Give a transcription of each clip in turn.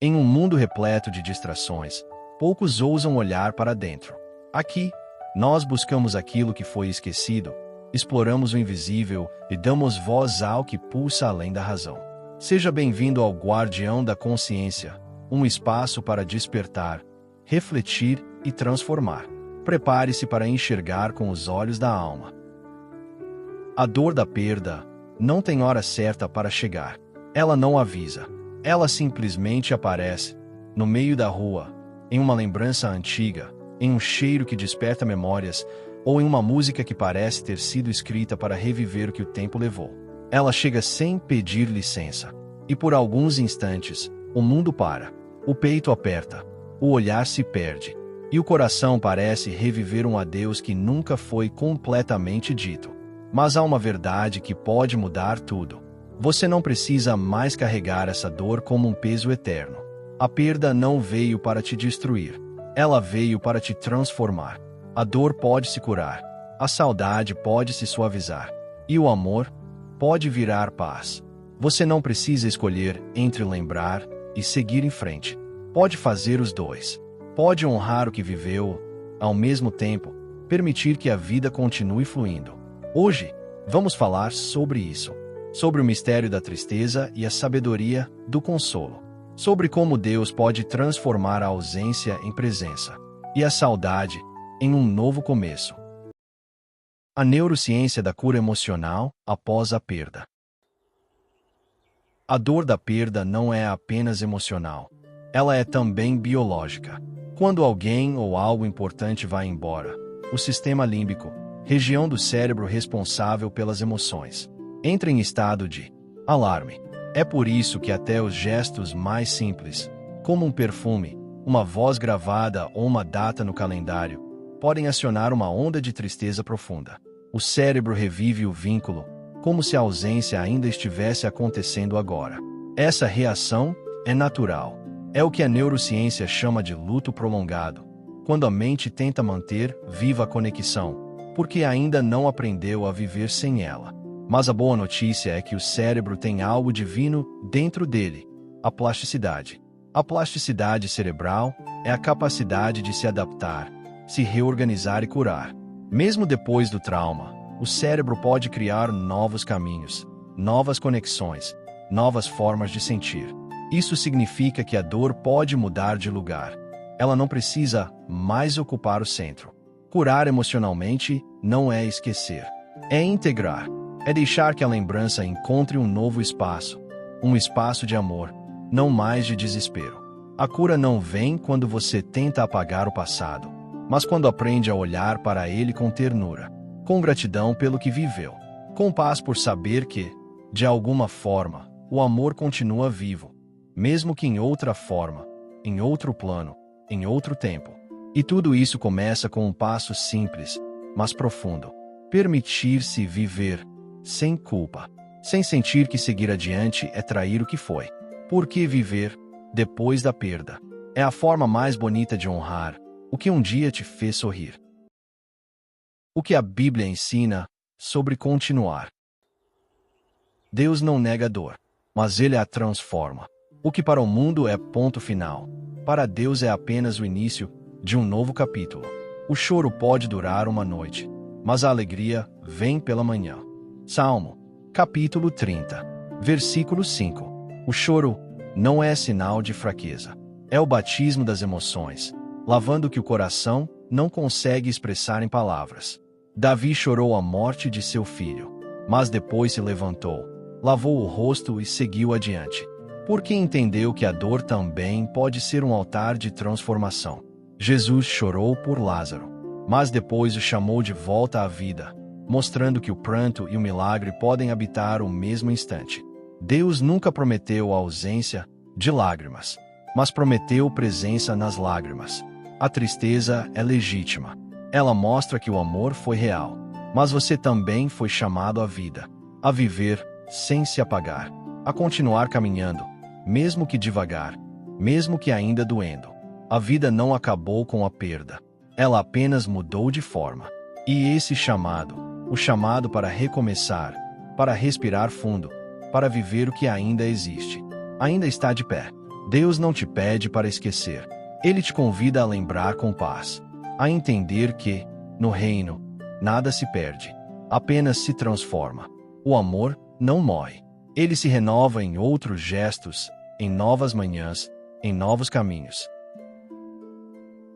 Em um mundo repleto de distrações, poucos ousam olhar para dentro. Aqui, nós buscamos aquilo que foi esquecido, exploramos o invisível e damos voz ao que pulsa além da razão. Seja bem-vindo ao Guardião da Consciência, um espaço para despertar, refletir e transformar. Prepare-se para enxergar com os olhos da alma. A dor da perda não tem hora certa para chegar. Ela não avisa. Ela simplesmente aparece, no meio da rua, em uma lembrança antiga, em um cheiro que desperta memórias, ou em uma música que parece ter sido escrita para reviver o que o tempo levou. Ela chega sem pedir licença. E por alguns instantes, o mundo para. O peito aperta. O olhar se perde. E o coração parece reviver um adeus que nunca foi completamente dito. Mas há uma verdade que pode mudar tudo. Você não precisa mais carregar essa dor como um peso eterno. A perda não veio para te destruir. Ela veio para te transformar. A dor pode se curar. A saudade pode se suavizar. E o amor pode virar paz. Você não precisa escolher entre lembrar e seguir em frente. Pode fazer os dois. Pode honrar o que viveu, ao mesmo tempo, permitir que a vida continue fluindo. Hoje, vamos falar sobre isso. Sobre o mistério da tristeza e a sabedoria do consolo. Sobre como Deus pode transformar a ausência em presença. E a saudade em um novo começo. A neurociência da cura emocional após a perda. A dor da perda não é apenas emocional. Ela é também biológica. Quando alguém ou algo importante vai embora, o sistema límbico, região do cérebro responsável pelas emoções, entra em estado de alarme. É por isso que até os gestos mais simples, como um perfume, uma voz gravada ou uma data no calendário, podem acionar uma onda de tristeza profunda. O cérebro revive o vínculo, como se a ausência ainda estivesse acontecendo agora. Essa reação é natural. É o que a neurociência chama de luto prolongado, quando a mente tenta manter viva a conexão, porque ainda não aprendeu a viver sem ela. Mas a boa notícia é que o cérebro tem algo divino dentro dele: a plasticidade. A plasticidade cerebral é a capacidade de se adaptar, se reorganizar e curar. Mesmo depois do trauma, o cérebro pode criar novos caminhos, novas conexões, novas formas de sentir. Isso significa que a dor pode mudar de lugar. Ela não precisa mais ocupar o centro. Curar emocionalmente não é esquecer. É integrar. É deixar que a lembrança encontre um novo espaço. Um espaço de amor, não mais de desespero. A cura não vem quando você tenta apagar o passado, mas quando aprende a olhar para ele com ternura, com gratidão pelo que viveu, com paz por saber que, de alguma forma, o amor continua vivo, mesmo que em outra forma, em outro plano, em outro tempo. E tudo isso começa com um passo simples, mas profundo: permitir-se viver, sem culpa, sem sentir que seguir adiante é trair o que foi. Porque viver, depois da perda, é a forma mais bonita de honrar o que um dia te fez sorrir. O que a Bíblia ensina sobre continuar. Deus não nega a dor, mas Ele a transforma. O que para o mundo é ponto final, para Deus é apenas o início de um novo capítulo. O choro pode durar uma noite, mas a alegria vem pela manhã. Salmo, capítulo 30, versículo 5. O choro não é sinal de fraqueza. É o batismo das emoções, lavando o que o coração não consegue expressar em palavras. Davi chorou a morte de seu filho, mas depois se levantou, lavou o rosto e seguiu adiante, porque entendeu que a dor também pode ser um altar de transformação. Jesus chorou por Lázaro, mas depois o chamou de volta à vida, mostrando que o pranto e o milagre podem habitar o mesmo instante. Deus nunca prometeu a ausência de lágrimas, mas prometeu presença nas lágrimas. A tristeza é legítima. Ela mostra que o amor foi real, mas você também foi chamado à vida, a viver sem se apagar, a continuar caminhando, mesmo que devagar, mesmo que ainda doendo. A vida não acabou com a perda. Ela apenas mudou de forma. E esse chamado, o chamado para recomeçar, para respirar fundo, para viver o que ainda existe, ainda está de pé. Deus não te pede para esquecer. Ele te convida a lembrar com paz, a entender que, no reino, nada se perde, apenas se transforma. O amor não morre. Ele se renova em outros gestos, em novas manhãs, em novos caminhos.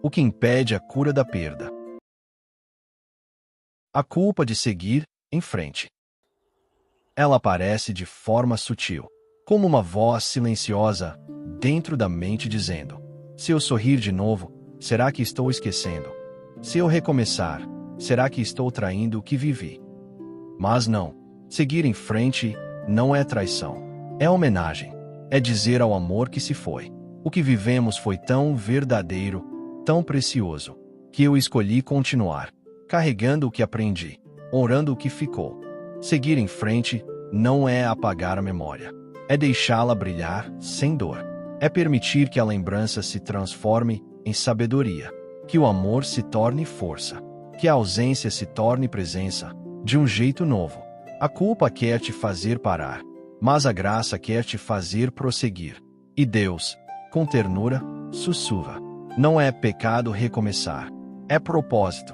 O que impede a cura da perda? A culpa de seguir em frente. Ela aparece de forma sutil, como uma voz silenciosa dentro da mente dizendo: se eu sorrir de novo, será que estou esquecendo? Se eu recomeçar, será que estou traindo o que vivi? Mas não. Seguir em frente não é traição. É homenagem. É dizer ao amor que se foi: o que vivemos foi tão verdadeiro, tão precioso, que eu escolhi continuar, carregando o que aprendi, honrando o que ficou. Seguir em frente não é apagar a memória. É deixá-la brilhar sem dor. É permitir que a lembrança se transforme em sabedoria, que o amor se torne força, que a ausência se torne presença, de um jeito novo. A culpa quer te fazer parar, mas a graça quer te fazer prosseguir. E Deus, com ternura, sussurra: não é pecado recomeçar, é propósito.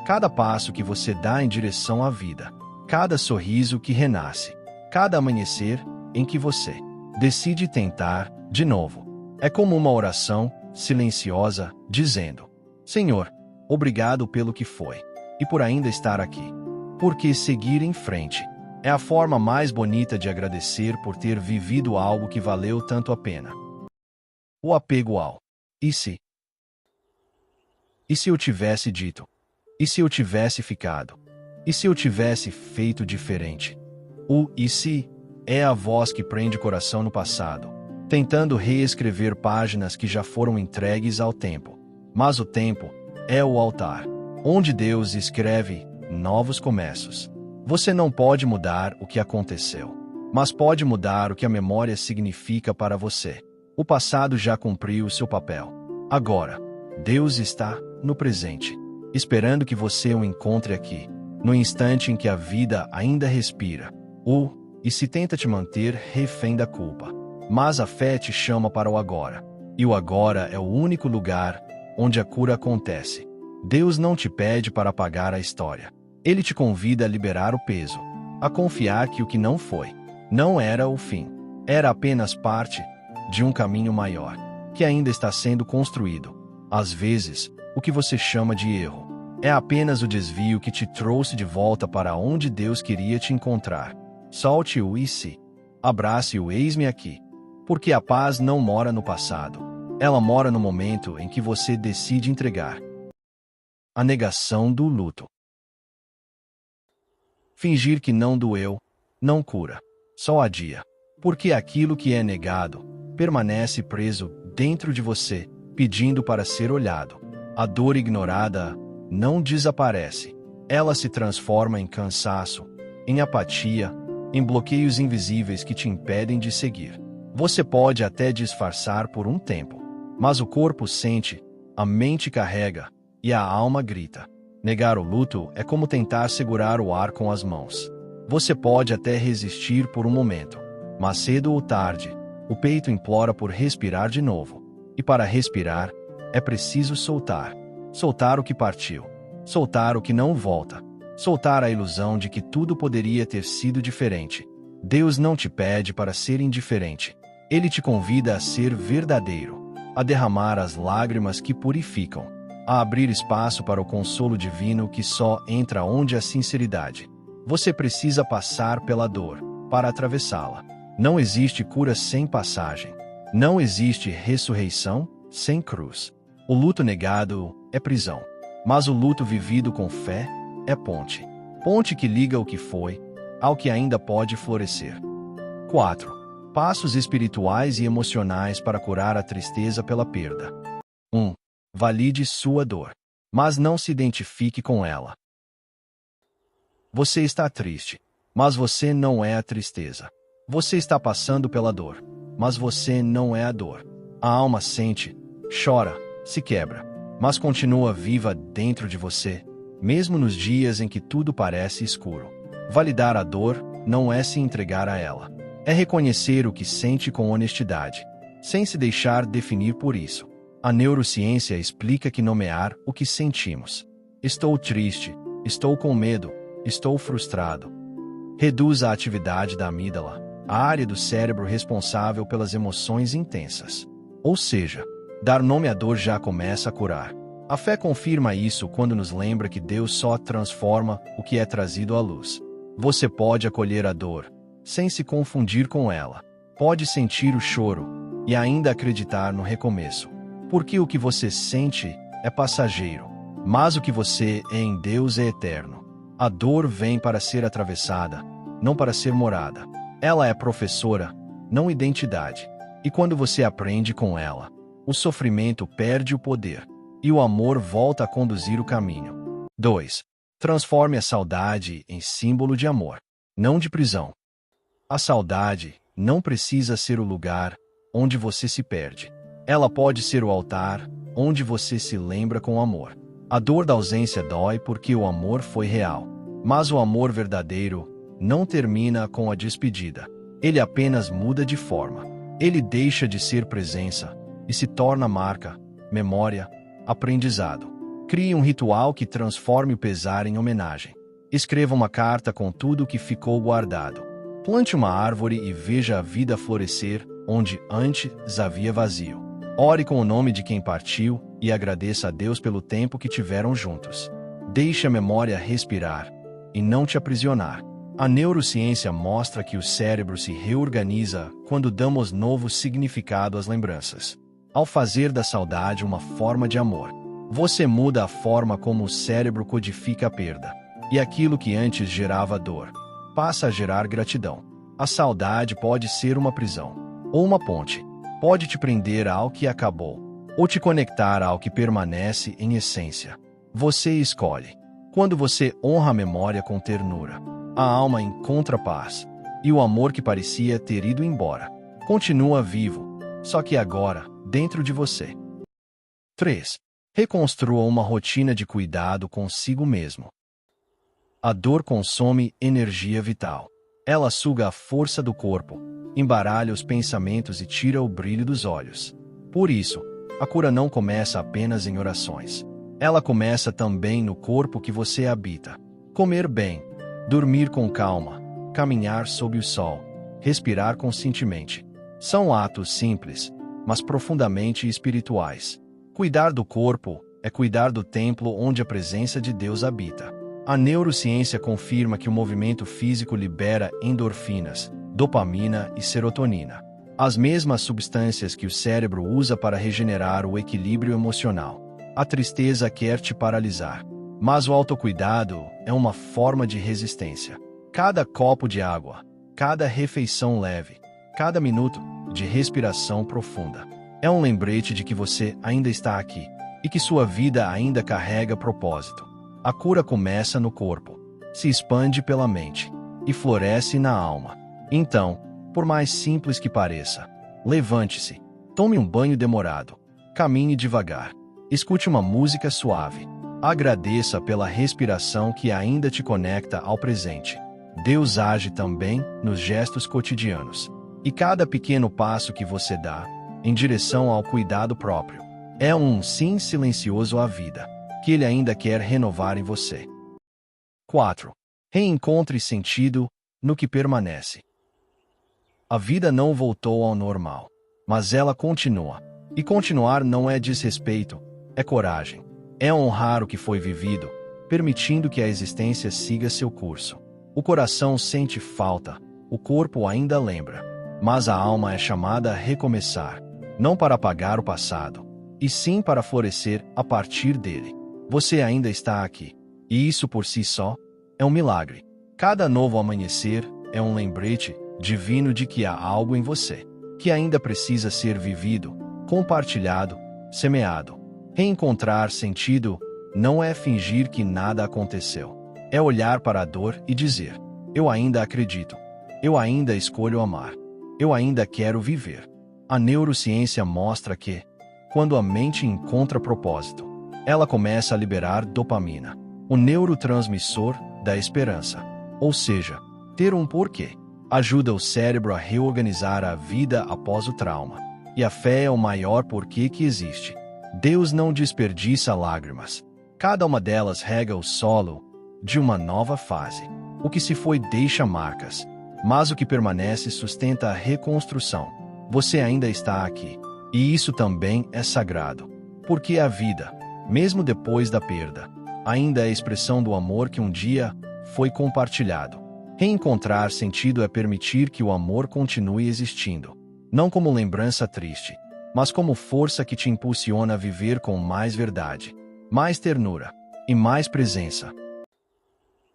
Cada passo que você dá em direção à vida, cada sorriso que renasce, cada amanhecer em que você decide tentar de novo, é como uma oração silenciosa dizendo: Senhor, obrigado pelo que foi e por ainda estar aqui. Porque seguir em frente é a forma mais bonita de agradecer por ter vivido algo que valeu tanto a pena. O apego ao e se? E se eu tivesse dito? E se eu tivesse ficado? E se eu tivesse feito diferente? O e se é a voz que prende o coração no passado, tentando reescrever páginas que já foram entregues ao tempo. Mas o tempo é o altar, onde Deus escreve novos começos. Você não pode mudar o que aconteceu, mas pode mudar o que a memória significa para você. O passado já cumpriu o seu papel. Agora, Deus está no presente, esperando que você o encontre aqui, no instante em que a vida ainda respira. E se tenta te manter refém da culpa. Mas a fé te chama para o agora. E o agora é o único lugar onde a cura acontece. Deus não te pede para apagar a história. Ele te convida a liberar o peso, a confiar que o que não foi, não era o fim. Era apenas parte de um caminho maior, que ainda está sendo construído. Às vezes, o que você chama de erro é apenas o desvio que te trouxe de volta para onde Deus queria te encontrar. Solte o e se. Abrace o eis-me aqui. Porque a paz não mora no passado. Ela mora no momento em que você decide entregar. A negação do luto. Fingir que não doeu, não cura, só adia. Porque aquilo que é negado permanece preso dentro de você, pedindo para ser olhado. A dor ignorada não desaparece. Ela se transforma em cansaço, em apatia, em bloqueios invisíveis que te impedem de seguir. Você pode até disfarçar por um tempo, mas o corpo sente, a mente carrega e a alma grita. Negar o luto é como tentar segurar o ar com as mãos. Você pode até resistir por um momento, mas cedo ou tarde, o peito implora por respirar de novo. E para respirar, é preciso soltar. Soltar o que partiu. Soltar o que não volta. Soltar a ilusão de que tudo poderia ter sido diferente. Deus não te pede para ser indiferente. Ele te convida a ser verdadeiro, a derramar as lágrimas que purificam, a abrir espaço para o consolo divino que só entra onde há sinceridade. Você precisa passar pela dor para atravessá-la. Não existe cura sem passagem. Não existe ressurreição sem cruz. O luto negado é prisão, mas o luto vivido com fé é ponte. Ponte que liga o que foi ao que ainda pode florescer. 4. Passos espirituais e emocionais para curar a tristeza pela perda. 1. Valide sua dor, mas não se identifique com ela. Você está triste, mas você não é a tristeza. Você está passando pela dor, mas você não é a dor. A alma sente, chora, se quebra, mas continua viva dentro de você, mesmo nos dias em que tudo parece escuro. Validar a dor não é se entregar a ela. É reconhecer o que sente com honestidade. sem se deixar definir por isso. A neurociência explica que nomear o que sentimos. Estou triste, estou com medo, estou frustrado. Reduz a atividade da amígdala, a área do cérebro responsável pelas emoções intensas. Ou seja, dar nome à dor já começa a curar. A fé confirma isso quando nos lembra que Deus só transforma o que é trazido à luz. Você pode acolher a dor, sem se confundir com ela. Pode sentir o choro e ainda acreditar no recomeço. Porque o que você sente é passageiro, mas o que você é em Deus é eterno. A dor vem para ser atravessada, não para ser morada. Ela é professora, não identidade. E quando você aprende com ela, o sofrimento perde o poder e o amor volta a conduzir o caminho. 2. Transforme a saudade em símbolo de amor, não de prisão. A saudade não precisa ser o lugar onde você se perde. Ela pode ser o altar onde você se lembra com amor. A dor da ausência dói porque o amor foi real. Mas o amor verdadeiro não termina com a despedida. Ele apenas muda de forma. Ele deixa de ser presença e se torna marca, memória, aprendizado. Crie um ritual que transforme o pesar em homenagem. Escreva uma carta com tudo o que ficou guardado. Plante uma árvore e veja a vida florescer onde antes havia vazio. Ore com o nome de quem partiu e agradeça a Deus pelo tempo que tiveram juntos. Deixe a memória respirar e não te aprisionar. A neurociência mostra que o cérebro se reorganiza quando damos novo significado às lembranças. Ao fazer da saudade uma forma de amor, você muda a forma como o cérebro codifica a perda. E aquilo que antes gerava dor passa a gerar gratidão. A saudade pode ser uma prisão ou uma ponte. Pode te prender ao que acabou ou te conectar ao que permanece em essência. Você escolhe. Quando você honra a memória com ternura, a alma encontra paz, e o amor que parecia ter ido embora continua vivo, só que agora, dentro de você. 3. Reconstrua uma rotina de cuidado consigo mesmo. A dor consome energia vital. Ela suga a força do corpo, embaralha os pensamentos e tira o brilho dos olhos. Por isso, a cura não começa apenas em orações. Ela começa também no corpo que você habita. Comer bem, dormir com calma, caminhar sob o sol, respirar conscientemente. São atos simples, mas profundamente espirituais. Cuidar do corpo é cuidar do templo onde a presença de Deus habita. A neurociência confirma que o movimento físico libera endorfinas, dopamina e serotonina, as mesmas substâncias que o cérebro usa para regenerar o equilíbrio emocional. A tristeza quer te paralisar, mas o autocuidado é uma forma de resistência. Cada copo de água, cada refeição leve, cada minuto de respiração profunda é um lembrete de que você ainda está aqui e que sua vida ainda carrega propósito. A cura começa no corpo, se expande pela mente e floresce na alma. Então, por mais simples que pareça, levante-se, tome um banho demorado, caminhe devagar, escute uma música suave, agradeça pela respiração que ainda te conecta ao presente. Deus age também nos gestos cotidianos. E cada pequeno passo que você dá em direção ao cuidado próprio é um sim silencioso à vida, que Ele ainda quer renovar em você. 4. Reencontre sentido no que permanece. A vida não voltou ao normal, mas ela continua. E continuar não é desrespeito, é coragem. É honrar o que foi vivido, permitindo que a existência siga seu curso. O coração sente falta, o corpo ainda lembra, mas a alma é chamada a recomeçar, não para apagar o passado, e sim para florescer a partir dele. Você ainda está aqui, e isso por si só é um milagre. Cada novo amanhecer é um lembrete divino de que há algo em você, que ainda precisa ser vivido, compartilhado, semeado. Reencontrar sentido não é fingir que nada aconteceu. É olhar para a dor e dizer: eu ainda acredito, eu ainda escolho amar, eu ainda quero viver. A neurociência mostra que, quando a mente encontra propósito, ela começa a liberar dopamina, o neurotransmissor da esperança. Ou seja, ter um porquê ajuda o cérebro a reorganizar a vida após o trauma. E a fé é o maior porquê que existe. Deus não desperdiça lágrimas. Cada uma delas rega o solo de uma nova fase. O que se foi deixa marcas, mas o que permanece sustenta a reconstrução. Você ainda está aqui. E isso também é sagrado. Porque a vida, mesmo depois da perda, ainda é a expressão do amor que um dia foi compartilhado. Reencontrar sentido é permitir que o amor continue existindo. Não como lembrança triste, mas como força que te impulsiona a viver com mais verdade, mais ternura e mais presença.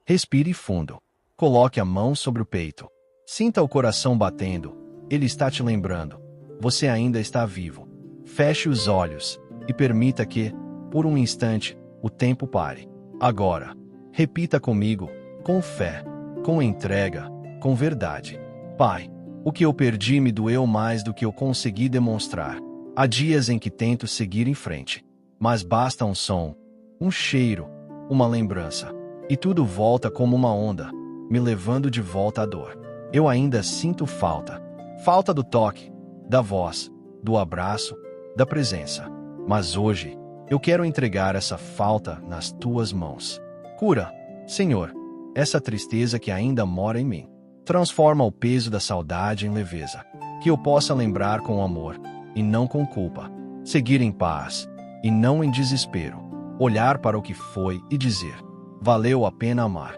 Respire fundo. Coloque a mão sobre o peito. Sinta o coração batendo. Ele está te lembrando. Você ainda está vivo. Feche os olhos e permita que, por um instante, o tempo pare. Agora, repita comigo, com fé, com entrega, com verdade. Pai, o que eu perdi me doeu mais do que eu consegui demonstrar. Há dias em que tento seguir em frente, mas basta um som, um cheiro, uma lembrança, e tudo volta como uma onda, me levando de volta à dor. Eu ainda sinto falta. Falta do toque, da voz, do abraço, da presença. Mas hoje, eu quero entregar essa falta nas tuas mãos. Cura, Senhor, essa tristeza que ainda mora em mim. Transforma o peso da saudade em leveza. Que eu possa lembrar com amor, e não com culpa. Seguir em paz, e não em desespero. Olhar para o que foi e dizer: valeu a pena amar.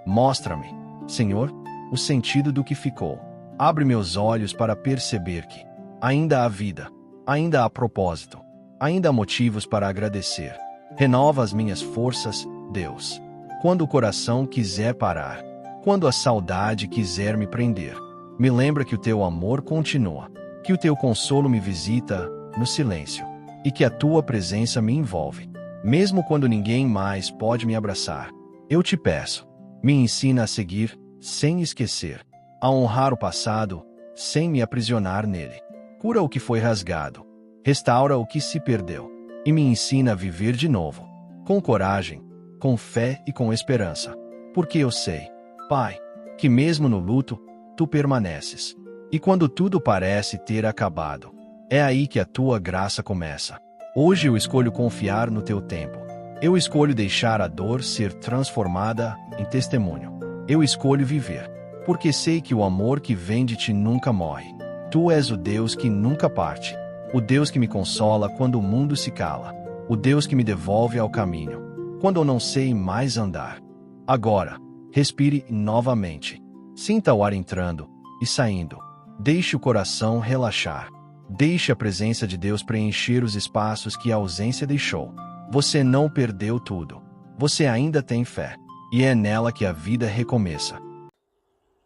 Mostra-me, Senhor, o sentido do que ficou. Abre meus olhos para perceber que ainda há vida, ainda há propósito, ainda há motivos para agradecer. Renova as minhas forças, Deus. Quando o coração quiser parar, quando a saudade quiser me prender, me lembra que o teu amor continua, que o teu consolo me visita no silêncio, e que a tua presença me envolve. Mesmo quando ninguém mais pode me abraçar, eu te peço, me ensina a seguir, sem esquecer, a honrar o passado, sem me aprisionar nele. Cura o que foi rasgado, restaura o que se perdeu, e me ensina a viver de novo, com coragem, com fé e com esperança. Porque eu sei, Pai, que mesmo no luto, tu permaneces. E quando tudo parece ter acabado, é aí que a tua graça começa. Hoje eu escolho confiar no teu tempo. Eu escolho deixar a dor ser transformada em testemunho. Eu escolho viver, porque sei que o amor que vem de ti nunca morre. Tu és o Deus que nunca parte, o Deus que me consola quando o mundo se cala, o Deus que me devolve ao caminho, quando eu não sei mais andar. Agora, respire novamente. Sinta o ar entrando e saindo. Deixe o coração relaxar. Deixe a presença de Deus preencher os espaços que a ausência deixou. Você não perdeu tudo. Você ainda tem fé. E é nela que a vida recomeça.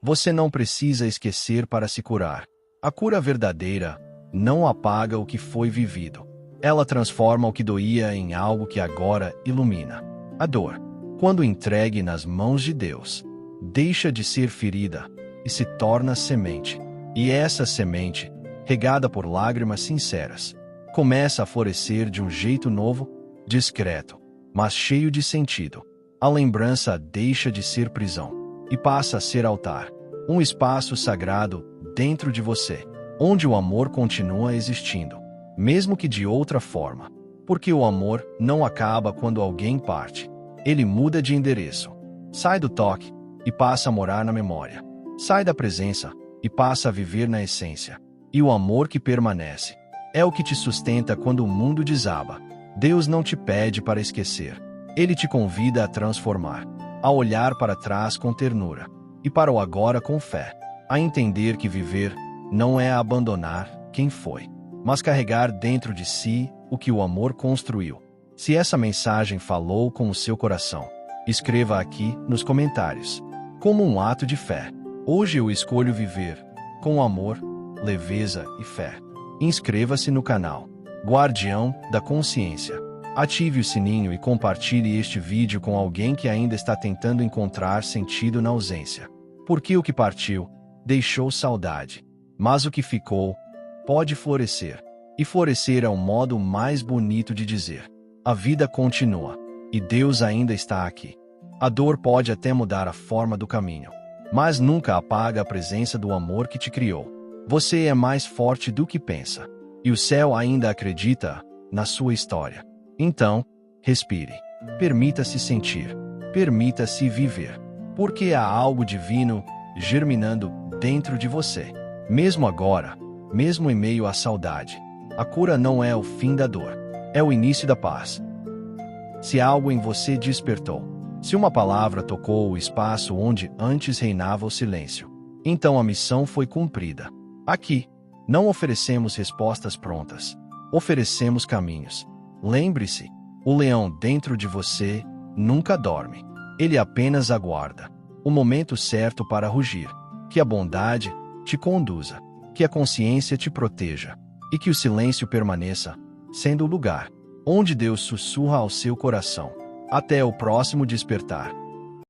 Você não precisa esquecer para se curar. A cura verdadeira não apaga o que foi vivido. Ela transforma o que doía em algo que agora ilumina. A dor, quando entregue nas mãos de Deus, deixa de ser ferida e se torna semente. E essa semente, regada por lágrimas sinceras, começa a florescer de um jeito novo, discreto, mas cheio de sentido. A lembrança deixa de ser prisão e passa a ser altar, um espaço sagrado dentro de você, onde o amor continua existindo, mesmo que de outra forma. Porque o amor não acaba quando alguém parte. Ele muda de endereço. Sai do toque e passa a morar na memória. Sai da presença e passa a viver na essência. E o amor que permanece é o que te sustenta quando o mundo desaba. Deus não te pede para esquecer. Ele te convida a transformar, a olhar para trás com ternura e para o agora com fé, a entender que viver não é abandonar quem foi, mas carregar dentro de si o que o amor construiu. Se essa mensagem falou com o seu coração, escreva aqui nos comentários. Como um ato de fé, hoje eu escolho viver com amor, leveza e fé. Inscreva-se no canal Guardião da Consciência. Ative o sininho e compartilhe este vídeo com alguém que ainda está tentando encontrar sentido na ausência. Porque o que partiu deixou saudade, mas o que ficou pode florescer. E florescer é o modo mais bonito de dizer: a vida continua, e Deus ainda está aqui. A dor pode até mudar a forma do caminho, mas nunca apaga a presença do amor que te criou. Você é mais forte do que pensa. E o céu ainda acredita na sua história. Então, respire. Permita-se sentir. Permita-se viver. Porque há algo divino germinando dentro de você. Mesmo agora, mesmo em meio à saudade, a cura não é o fim da dor, é o início da paz. Se algo em você despertou, se uma palavra tocou o espaço onde antes reinava o silêncio, então a missão foi cumprida. Aqui, não oferecemos respostas prontas, oferecemos caminhos. Lembre-se, o leão dentro de você nunca dorme. Ele apenas aguarda o momento certo para rugir. Que a bondade te conduza, que a consciência te proteja e que o silêncio permaneça sendo o lugar onde Deus sussurra ao seu coração. Até o próximo despertar.